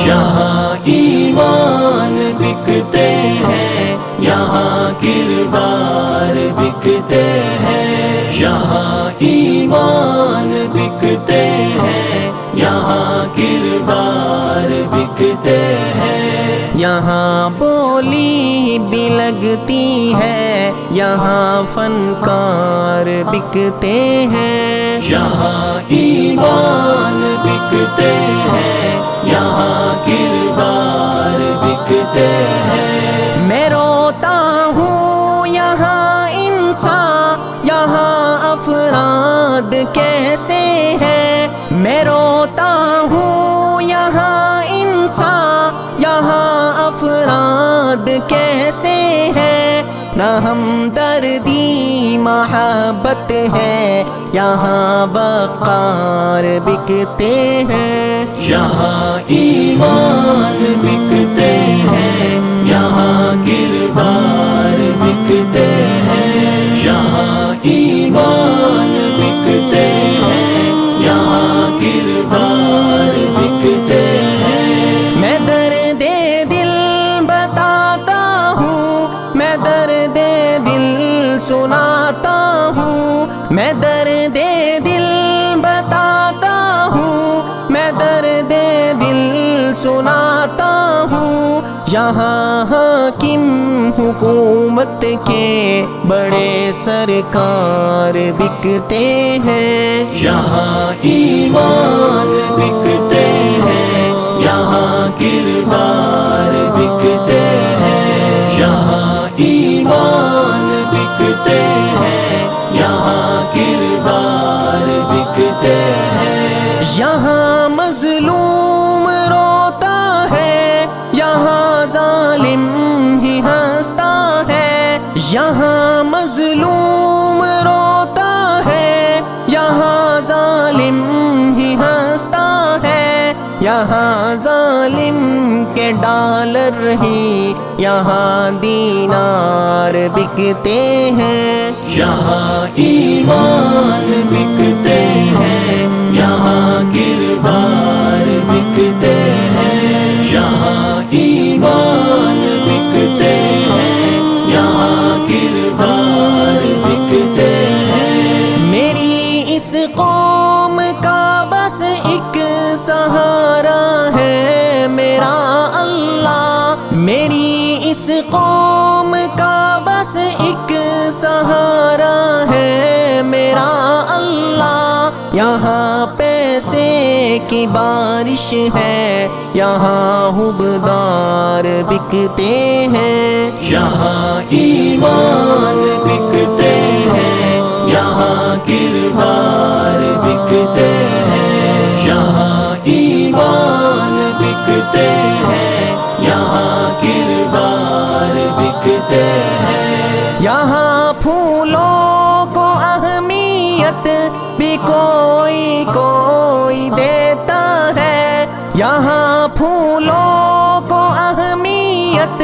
یہاں ایمان بکتے ہیں، یہاں کردار بکتے ہیں، یہاں ایمان بکتے ہیں، یہاں کردار بکتے ہیں، یہاں بولی بھی لگتی ہے، یہاں فنکار بکتے ہیں، یہاں ایمان بکتے ہیں، یہاں کردار بکتے ہیں۔ میں روتا ہوں یہاں انسان، یہاں افراد کیسے ہیں، میں روتا ہوں یہاں انسان، یہاں افراد کیسے ہیں، نہ ہمدردی محبت ہے، یہاں وقار بکتے ہیں، یہاں ایمان بکتے ہیں، یہاں کردار بکتے ہیں، یہاں ایمان بکتے ہیں، یہاں کردار بکتے ہیں۔ میں درد دل بتاتا ہوں، میں درد دل سناتا ہوں، میں درد دل بتاتا ہوں، میں درد دل سناتا ہوں، یہاں حاکم حکومت کے بڑے سرکار بکتے ہیں، یہاں ایمان بکتے ہیں، یہاں کردار بکتے ہیں، یہاں ایمان بکتے ہیں، یہاں کردار بکتے ہیں۔ یہاں مظلوم روتا ہے، یہاں ظالم ہی ہنستا ہے، یہاں مظلوم روتا ہے، یہاں ظالم ہی ہنستا ہے، یہاں ظالم کے ڈالر ہی یہاں دینار بکتے ہیں، یہاں ایمان بکتے ہیں، یہاں کردار بکتے ہیں، یہاں ایمان بکتے ہیں، یہاں کردار بکتے ہیں۔ میری اس قوم کا بس ایک سہارا ہے میرا اللہ، میری اس قوم کا بس ایک سہارا ہے میرا اللہ، یہاں پیسے کی بارش ہے، یہاں حبدار بکتے ہیں، یہاں ایمان بکتے ہیں، یہاں کردار بکتے ہیں، یہاں ایمان بکتے ہیں، یہاں کردار بکتے ہیں۔ یہاں پھولوں کو اہمیت بھی کوئی کوئی دیتا ہے، یہاں پھولوں کو اہمیت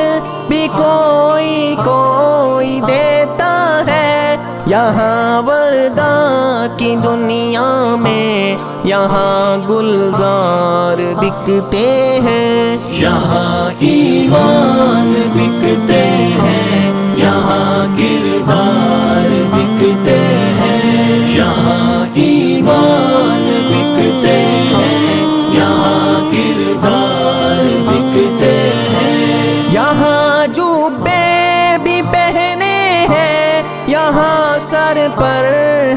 بھی کوئی کوئی دیتا ہے، یہاں وردہ کی دنیا میں یہاں گلزار بکتے ہیں، یہاں ایمان بکتے ہیں، یہاں کردار بکتے ہیں، یہاں ایمان بکتے ہیں، یہاں کردار بکتے ہیں۔ یہاں جوبے بھی پہنے ہیں، یہاں سر پر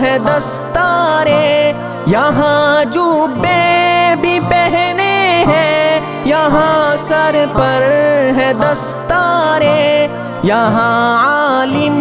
ہے دستارے، یہاں جوبے بھی پہنے ہیں، یہاں سر پر ہے دستارے، یہاں عالم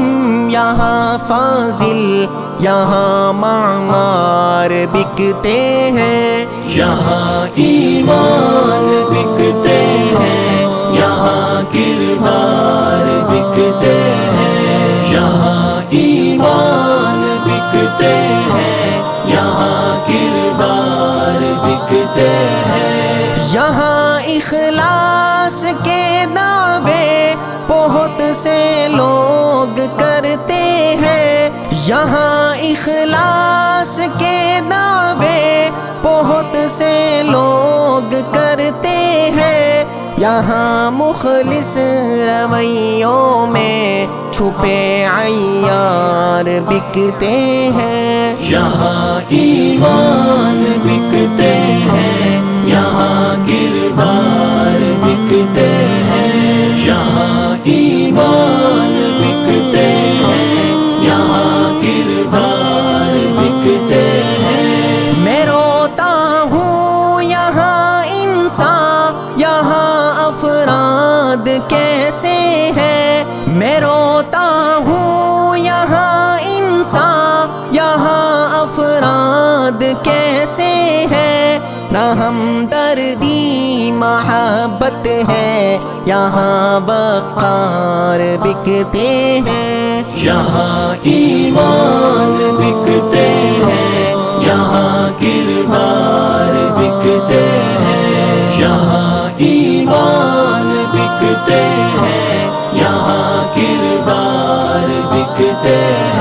یہاں فاضل، یہاں معمار بکتے ہیں، یہاں ایمان بکتے ہیں، یہاں کردار بکتے ہیں، یہاں ایمان بکتے ہیں، یہاں کردار بکتے ہیں۔ یہاں اخلاص کے دعوے بہت سے لوگ کرتے ہیں، یہاں اخلاص کے دعوے بہت سے لوگ کرتے ہیں، یہاں مخلص رویوں میں چھپے عیار بکتے ہیں، یہاں ایمان بکتے ہیں، یہاں کردار بکتے ہیں، یہاں ایمان بکتے ہیں، یہاں کردار بکتے ہیں۔ میں روتا ہوں یہاں انسان، یہاں افراد کیسے ہیں، میں روتا ہوں یہاں انسان، یہاں افراد کیسے ہیں، نہ ہمدردی محبت ہے، یہاں وقار بکتے ہیں، یہاں ایمان بکتے ہیں، یہاں کردار بکتے ہیں، یہاں ایمان بکتے ہیں، یہاں کردار بکتے ہیں۔